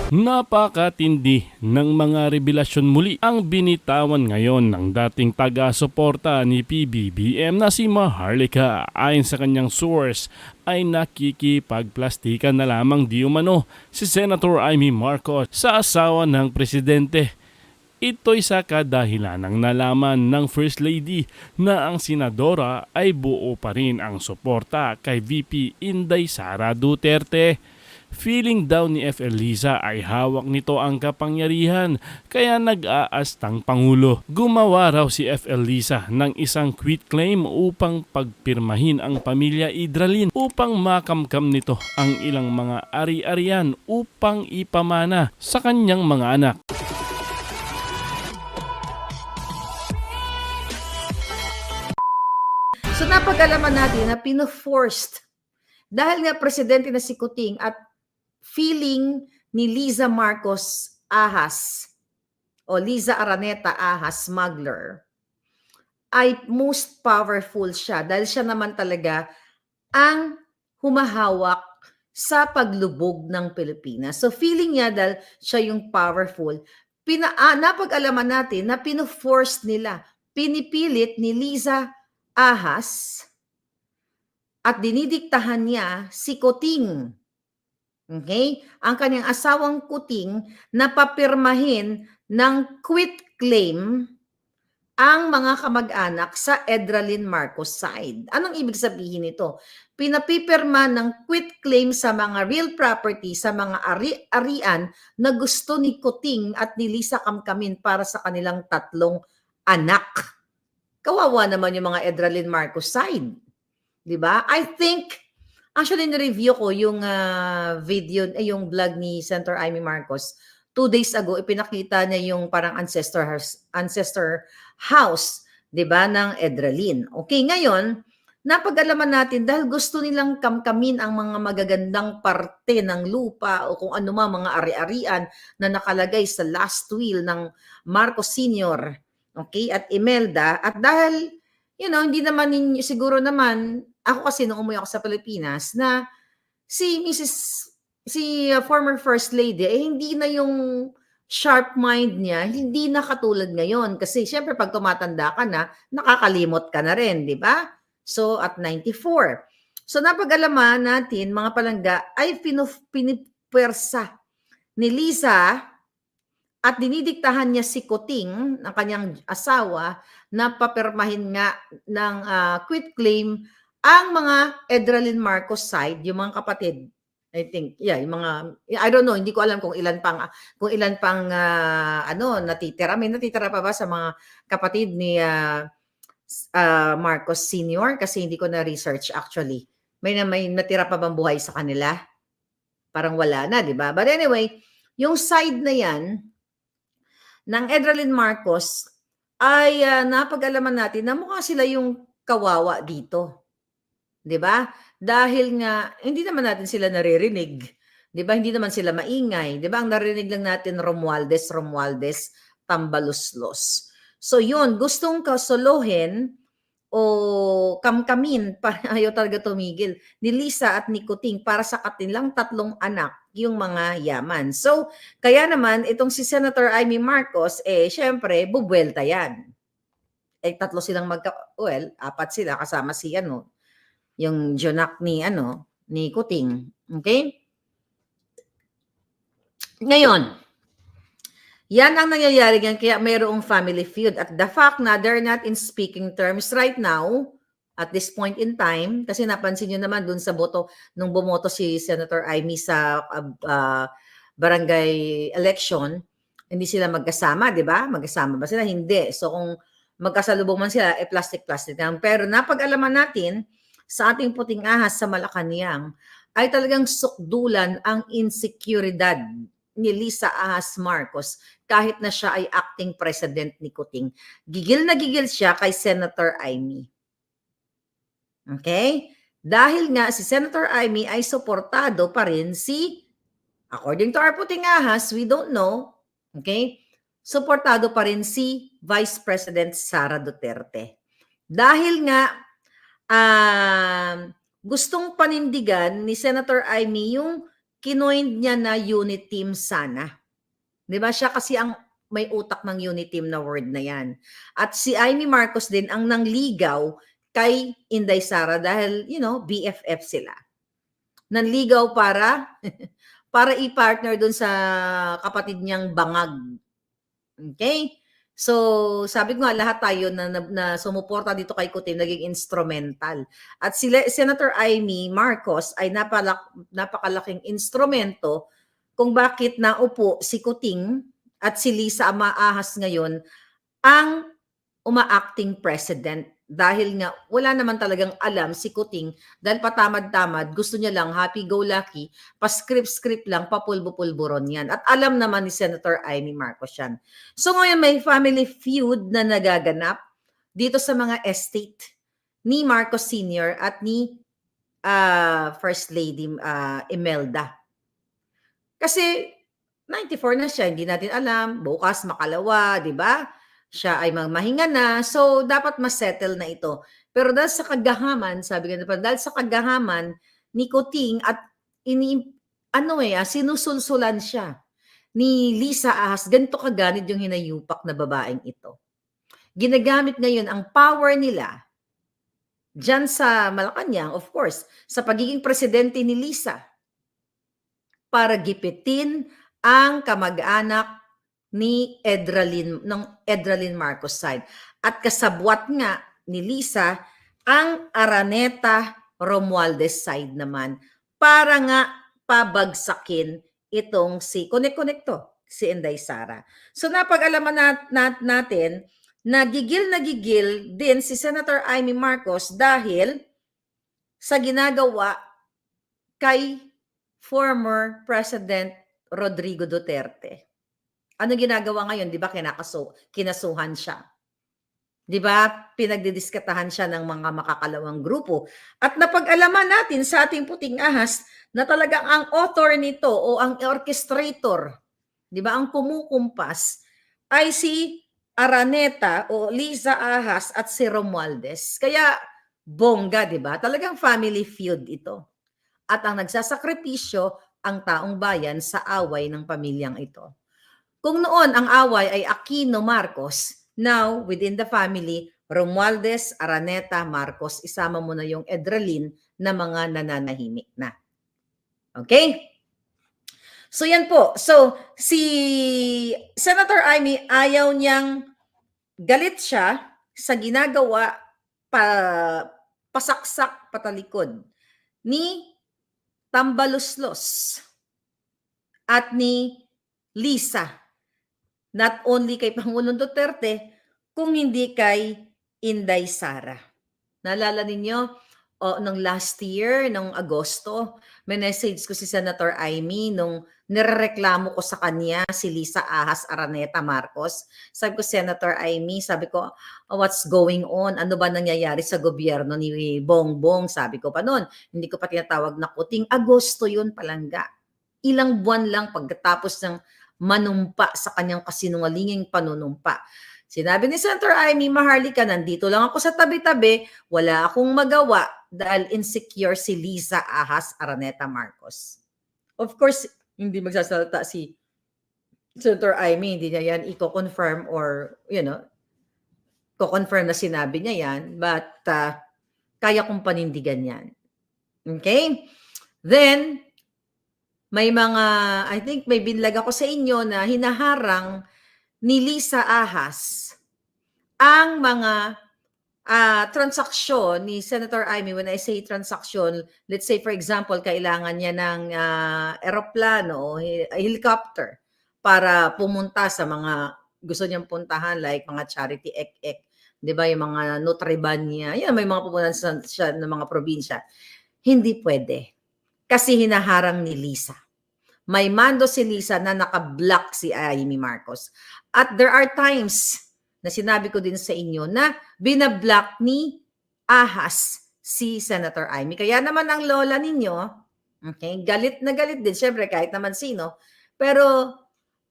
Napakatindi ng mga revelasyon muli ang binitawan ngayon ng dating taga-suporta ni PBBM na si Maharlika. Ayon sa kanyang source ay nakikipagplastikan na lamang di umano si Senator Amy Marcos sa asawa ng presidente. Ito'y sa kadahilan ng nalaman ng First Lady na ang senadora ay buo pa rin ang suporta kay VP Inday Sara Duterte. Feeling daw ni FL Liza ay hawak nito ang kapangyarihan kaya nag-aastang Pangulo. Gumawa raw si FL Liza ng isang quitclaim upang pagpirmahin ang pamilya Idralin upang makamkam nito ang ilang mga ari-arian upang ipamana sa kanyang mga anak. So napag-alaman natin na pino-forced dahil nga presidente na si Kuting at feeling ni Liza Marcos Ahas o Liza Araneta Ahas smuggler ay most powerful siya dahil siya naman talaga ang humahawak sa paglubog ng Pilipinas. So feeling niya dahil siya yung powerful, napag-alaman natin na pino-force nila, pinipilit ni Liza Ahas at dinidiktahan niya si Kuting. Okay? Ang kanyang asawang Kuting na papirmahin ng quitclaim ang mga kamag-anak sa Edralin Marcos side. Anong ibig sabihin nito? Pinapipirma ng quitclaim sa mga real property, sa mga ari-arian na gusto ni Kuting at ni Lisa Camcamin para sa kanilang tatlong anak. Kawawa naman yung mga Edralin Marcos side. Diba? I think, actually, na-review ko yung video, yung vlog ni Senator Amy Marcos. 2 days ago, ipinakita niya yung parang ancestor house, di ba, ng Edralin. Okay, ngayon, napag-alaman natin dahil gusto nilang kamkamin ang mga magagandang parte ng lupa o kung ano mga ari-arian na nakalagay sa last will ng Marcos Sr., okay, at Imelda, at dahil hindi naman ninyo, siguro naman, ako kasi nung umuwi ako sa Pilipinas, na si former First Lady, hindi na yung sharp mind niya, hindi na katulad ngayon. Kasi syempre pag tumatanda ka na, nakakalimot ka na rin, di ba? So at 94. So napag-alaman natin, mga palangga, ay pinipwersa ni Lisa at dinidiktahan niya si Kuting, ang kanyang asawa, na papirmahin nga ng quitclaim ang mga Edralin Marcos side, yung mga kapatid. I think, yung mga, I don't know, hindi ko alam kung ilan pang natitira. May natitira pa ba sa mga kapatid ni Marcos Sr.? Kasi hindi ko na-research actually. May natira pa bang buhay sa kanila? Parang wala na, di ba? But anyway, yung side na yan, ng Edralin Marcos, ay napag-alaman natin na mukha sila yung kawawa dito. 'Di ba? Dahil nga hindi naman natin sila naririnig. 'Di ba? Hindi naman sila maingay, 'di ba? Ang narinig lang natin Romualdez, Tambaluslos. So 'yun, gustong kasolohin o kamkamin para ayaw talaga tumigil ni Lisa at ni Kuting para sa kanilang tatlong anak yung mga yaman. So, kaya naman itong si Senator Amy Marcos, syempre, bubuelta yan. Tatlo silang apat sila kasama si yung Jonak ni Kuting. Okay? Ngayon, yan ang nangyayari ngayon kaya mayroong family feud. At the fact na they're not in speaking terms right now, at this point in time, kasi napansin nyo naman dun sa boto, nung bumoto si Senator Amy sa barangay election, hindi sila magkasama, di ba? Magkasama ba sila? Hindi. So kung magkasalubong man sila, plastic-plastic lang. Pero napag-alaman natin, sa ating puting ahas sa Malacanang, ay talagang sukdulan ang insecurity ni Lisa Ahas Marcos kahit na siya ay acting president ni Kuting. Gigil na gigil siya kay Senator Amy. Okay? Dahil nga si Senator Amy ay suportado pa rin according to our puting ahas, we don't know, okay? Suportado pa rin si Vice President Sara Duterte. Dahil nga gustong panindigan ni Senator Amy yung kinoin niya na unit team sana. 'Di ba? Siya kasi ang may utak ng unit team na word na yan. At si Amy Marcos din ang nangligaw kay Inday Sara dahil, BFF sila. Nanligaw para para i-partner dun sa kapatid niyang bangag. Okay? So, sabi ko nga lahat tayo na sumuporta dito kay Kuting naging instrumental. At Senator Amy Marcos ay napakalaking instrumento kung bakit naupo si Kuting at si Lisa Amaahas ngayon ang uma-acting president dahil nga wala naman talagang alam si Kuting dahil patamad-tamad, gusto niya lang happy-go-lucky, pa-script-script lang, papulbo-pulburon yan. At alam naman ni Senator Amy Marcos yan. So ngayon may family feud na nagaganap dito sa mga estate ni Marcos Sr. at ni First Lady Imelda. Kasi 94 na siya, hindi natin alam, bukas makalawa, di ba? Siya ay mahinga na, so dapat ma-settle na ito. Pero dahil sa kagahaman, sabi ko na pa, dahil sa kagahaman ni Kuting at sinusulsulan siya ni Lisa Ahas, ganito kaganid yung hinayupak na babaeng ito. Ginagamit ngayon ang power nila dyan sa Malacanang, of course, sa pagiging presidente ni Lisa para gipitin ang kamag-anak ni Edralyn Marcos side. At kasabwat nga ni Lisa ang Araneta Romualdez side naman para nga pabagsakin itong si Connect-Connecto, si Inday Sara. So napag-alaman natin na gigil din si Senator Amy Marcos dahil sa ginagawa kay former President Rodrigo Duterte. Ano ginagawa ngayon? Di ba kinasuhan siya? Di ba pinagdidiskatahan siya ng mga makakalawang grupo? At napag-alaman natin sa ating puting ahas na talagang ang author nito o ang orchestrator, di ba ang kumukumpas, ay si Araneta o Liza Ahas at si Romualdez. Kaya bongga, di ba? Talagang family feud ito. At ang nagsasakripisyo ang taong bayan sa away ng pamilyang ito. Kung noon ang away ay Aquino Marcos, now within the family, Romualdez, Araneta, Marcos, isama mo na yung Edralyn na mga nananahimik na. Okay? So yan po. So si Senator Amy ayaw niyang galit siya sa ginagawa pasaksak patalikod ni Tambaluslos at ni Lisa. Not only kay Pangulong Duterte, kung hindi kay Inday Sara. Naalala ninyo, nung last year, nung Agosto, may message ko si Senator Amy nung nirereklamo ko sa kanya si Lisa Ahas Araneta Marcos. Sabi ko, Senator Amy, sabi ko, what's going on? Ano ba nangyayari sa gobyerno ni Bongbong? Sabi ko pa noon, hindi ko pa tinatawag na Kuting. Agosto yun palangga. Ilang buwan lang pagkatapos ng manumpa sa kanyang kasinungalinging panunumpa. Sinabi ni Senator Amy, Maharlika, nandito lang ako sa tabi-tabi, wala akong magawa dahil insecure si Lisa Ahas Araneta Marcos. Of course, hindi magsasalita si Senator Amy, hindi niya yan i-confirm or, ko-confirm na sinabi niya yan, but kaya kong panindigan yan. Okay? Then, may I think may binlag ako sa inyo na hinaharang ni Lisa Ahas ang mga transaksyon ni Senator Amy. When I say transaksyon, let's say for example, kailangan niya ng eroplano o helicopter para pumunta sa mga gusto niyang puntahan like mga charity ek-ek. Di ba yung mga Nutriban niya, yan may mga pupuntahan siya ng mga probinsya. Hindi pwede. Kasi hinaharang ni Lisa. May mando si Lisa na naka-block si Amy Marcos. At there are times na sinabi ko din sa inyo na binablock ni Ahas si Senator Amy. Kaya naman ang lola ninyo, okay, galit na galit din. Siyempre, kahit naman sino. Pero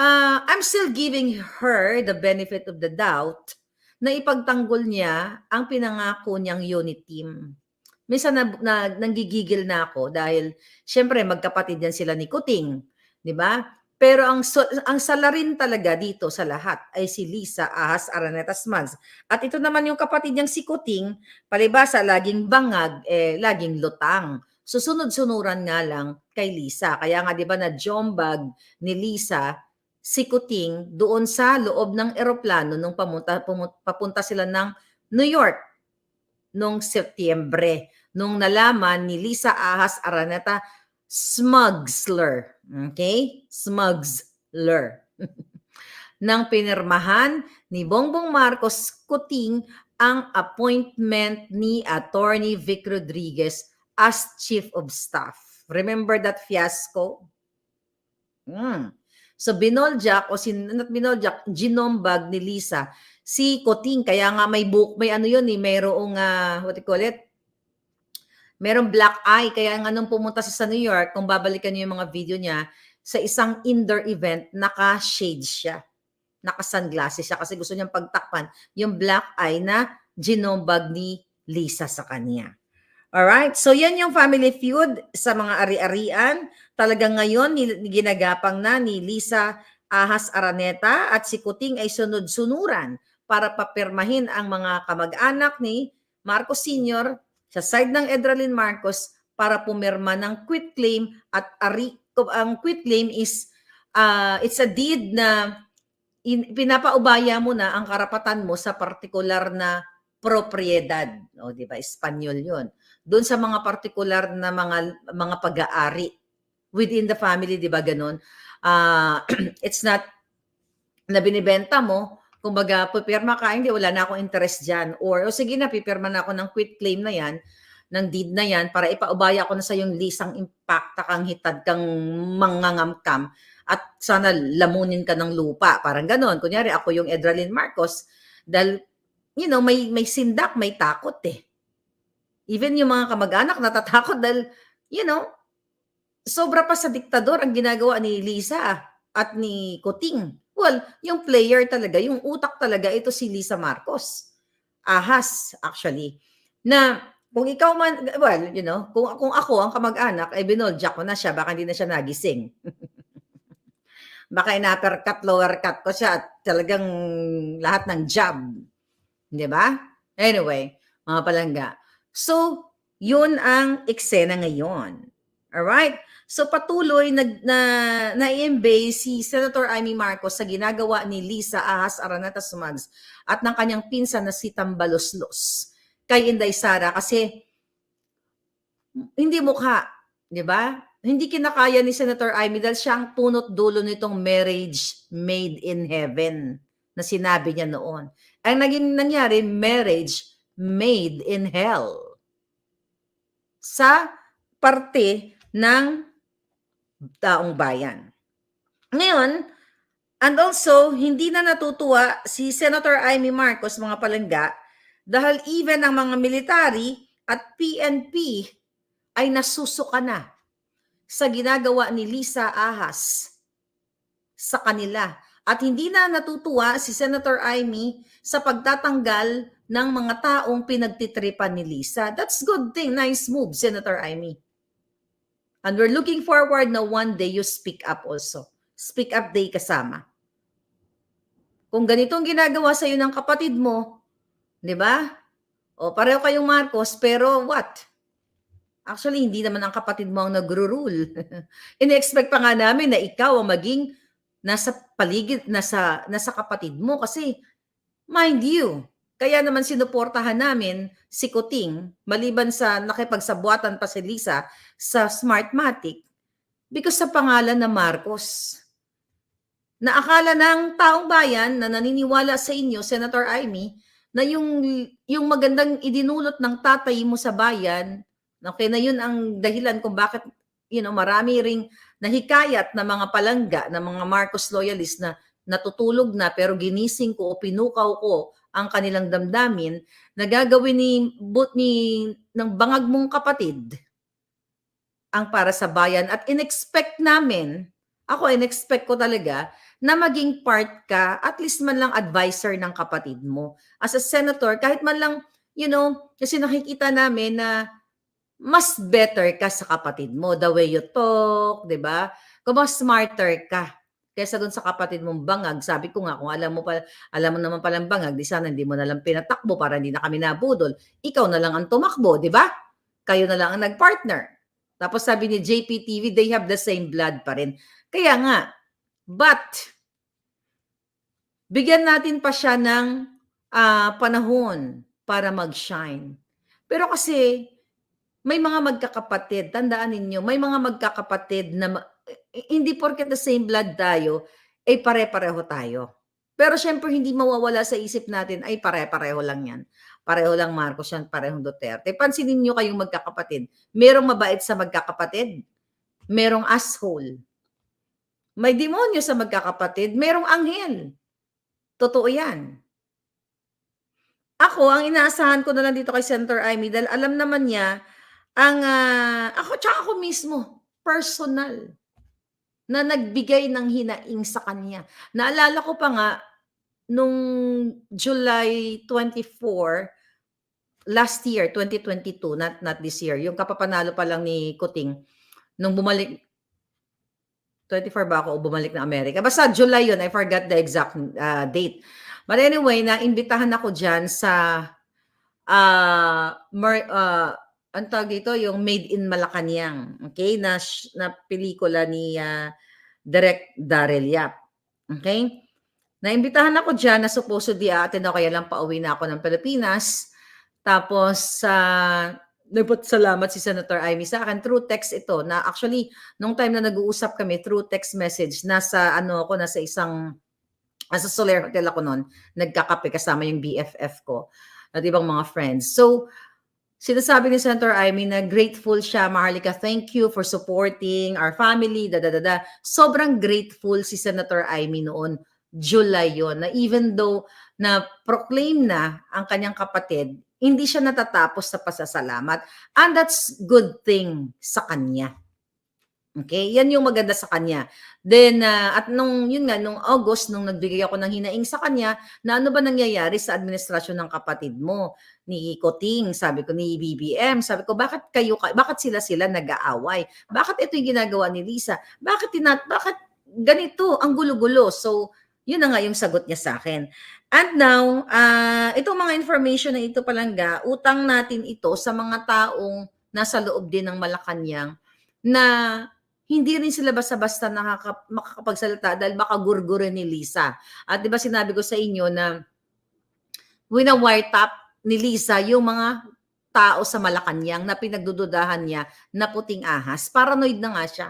I'm still giving her the benefit of the doubt na ipagtanggol niya ang pinangako niyang unit team. minsan nanggigigil na ako dahil siyempre magkapatid yan sila ni Kuting, 'di ba? Pero ang salarin talaga dito sa lahat ay si Lisa Ahas Araneta Smugs. At ito naman yung kapatid niyang si Kuting, palibasa laging bangag, laging lutang. Susunod-sunuran nga lang kay Lisa. Kaya nga 'di ba na jombag ni Lisa si Kuting doon sa loob ng eroplano nung papunta sila ng New York nung Setyembre, nung nalaman ni Lisa Ahas Araneta Smugsler, okay? Smugsler. Nang pinirmahan ni Bongbong Marcos Kuting ang appointment ni Attorney Vic Rodriguez as Chief of Staff. Remember that fiasco? So binoljak not binoljak, ginombag ni Lisa si Kuting, kaya nga may ano yun mayroong what do you call it? Merong black eye, kaya nga nung pumunta sa New York, kung babalikan niyo yung mga video niya, sa isang indoor event, naka-shade siya. Naka-sunglasses siya kasi gusto niyang pagtakpan yung black eye na ginombag ni Lisa sa kanya. Alright, so yan yung family feud sa mga ari-arian. Talagang ngayon, ginagapang na ni Lisa Ahas Araneta at si Kuting ay sunod-sunuran para papirmahin ang mga kamag-anak ni Marcos Sr. sa side ng Edralyn Marcos para pumirma ng quitclaim at ang quitclaim is it's a deed na pinapaubaya mo na ang karapatan mo sa partikular na propriedad. O, di ba? Espanyol yun. Doon sa mga partikular na mga pag-aari within the family, di ba ganun? It's not na binibenta mo, kumbaga, pipirma ka, hindi, wala na akong interest dyan. Or, sige na, pipirma na ako ng quitclaim na yan, ng deed na yan, para ipaubaya ko na sa yung lisang impacta kang hitad kang mangangamkam at sana lamunin ka ng lupa. Parang ganon. Kunyari, ako yung Edralyn Marcos, dahil, may sindak, may takot eh. Even yung mga kamag-anak natatakot dahil, sobra pa sa diktador ang ginagawa ni Lisa at ni Kuting. Well, yung player talaga, yung utak talaga, ito si Lisa Marcos. Ahas, actually. Na kung ikaw man, well, kung ako ang kamag-anak, ay binoljak ko na siya, baka hindi na siya nagising. Baka ina-uppercut, lower cut ko siya at talagang lahat ng jab. Di ba? Anyway, mga palangga. So, yun ang eksena ngayon. Alright? So, patuloy na-embay si Senator Amy Marcos sa ginagawa ni Lisa Ahas Araneta Smugs at ng kanyang pinsan na si Tambaloslos kay Inday Sara kasi hindi mukha, di ba? Hindi kinakaya ni Senator Amy dahil siya ang punot dulo nitong marriage made in heaven na sinabi niya noon. Ang naging nangyari, marriage made in hell sa parte ng taong bayan. Ngayon, and also, hindi na natutuwa si Senator Amy Marcos, mga palangga, dahil even ang mga military at PNP ay nasusuka na sa ginagawa ni Lisa Ahas sa kanila. At hindi na natutuwa si Senator Amy sa pagtatanggal ng mga taong pinagtitripan ni Lisa. That's good thing. Nice move, Senator Amy. And we're looking forward na one day you speak up also. Speak up day kasama. Kung ganitong ginagawa sa iyo ng kapatid mo, di ba? O pareho kayong Marcos, pero what? Actually, hindi naman ang kapatid mo ang nagro-rule. Ine-expect pa nga namin na ikaw ang maging nasa paligid, nasa kapatid mo kasi mind you, kaya naman sinuportahan namin si Kuting maliban sa nakipagsabuatan pa si Lisa sa Smartmatic because sa pangalan na Marcos. Na akala ng taong bayan na naniniwala sa inyo, Senator Amy, na yung magandang idinulot ng tatay mo sa bayan, okay, na yun ang dahilan kung bakit marami ring nahikayat na mga palangga, na mga Marcos loyalist na natutulog na pero ginising ko o pinukaw ko ang kanilang damdamin na gagawin ng bangag mong kapatid ang para sa bayan. At in-expect ko talaga na maging part ka, at least man lang advisor ng kapatid mo. As a senator, kahit man lang, kasi nakikita namin na mas better ka sa kapatid mo. The way you talk, di ba? Kung mas smarter ka kaysa doon sa kapatid mong bangag. Sabi ko nga, kung alam mo naman palang bangag, di sana hindi mo na lang pinatakbo para hindi na kami nabudol. Ikaw na lang ang tumakbo, di ba? Kayo na lang ang nagpartner. Tapos sabi ni JPTV, they have the same blood pa rin. Kaya nga, but, bigyan natin pa siya ng panahon para mag-shine. Pero kasi, may mga magkakapatid, tandaan ninyo, may mga magkakapatid na hindi porket the same blood tayo, ay pare-pareho tayo. Pero syempre hindi mawawala sa isip natin ay pare-pareho lang yan. Pareho lang Marcos yan, parehong Duterte. Pansinin nyo kayong magkakapatid. Merong mabait sa magkakapatid. Merong asshole. May demonyo sa magkakapatid. Merong anghel. Totoo yan. Ako, ang inaasahan ko na lang dito kay Senator Amy dahil alam naman niya ako mismo, personal, na nagbigay ng hinaing sa kanya. Naalala ko pa nga, nung July 24, last year, 2022, not this year, yung kapapanalo pa lang ni Kuting, nung bumalik, 24 ba ako o bumalik na Amerika? Basta July yun, I forgot the exact date. But anyway, naimbitahan ako dyan sa ang tawag dito, yung Made in Malacanang, okay, na pelikula ni Direk Darrell Yap. Okay? Naimbitahan ako diyan na supposedly attend ako, kaya lang pauwi na ako ng Pilipinas. Tapos nagpasalamat si Senator Amy sa akin through text ito, na actually nung time na nag-uusap kami through text message, nasa Soler Hotel ako noon, nagkakape kasama yung BFF ko at ibang mga friends. So, sinasabi ni Senator Amy na grateful siya, Maharlika, thank you for supporting our family, Sobrang grateful si Senator Amy noon, July yon, na even though na proclaim na ang kanyang kapatid, hindi siya natatapos sa pasasalamat. And that's good thing sa kanya. Okay, yan yung maganda sa kanya. Then, at nung August, nung nagbigay ako ng hinaing sa kanya, na ano ba nangyayari sa administrasyon ng kapatid mo, ni Kuting, sabi ko, ni BBM, sabi ko, bakit sila nag-aaway? Bakit ito yung ginagawa ni Lisa? Bakit ganito, ang gulo-gulo? So, yun na nga yung sagot niya sa akin. And now, itong mga information na ito palangga, utang natin ito sa mga taong nasa loob din ng Malacanang na hindi rin sila basta-basta makakapagsalita dahil baka gurgurin ni Lisa. At di ba sinabi ko sa inyo na wina-wiretap ni Lisa yung mga tao sa Malacanang na pinagdududahan niya na puting ahas. Paranoid na nga siya.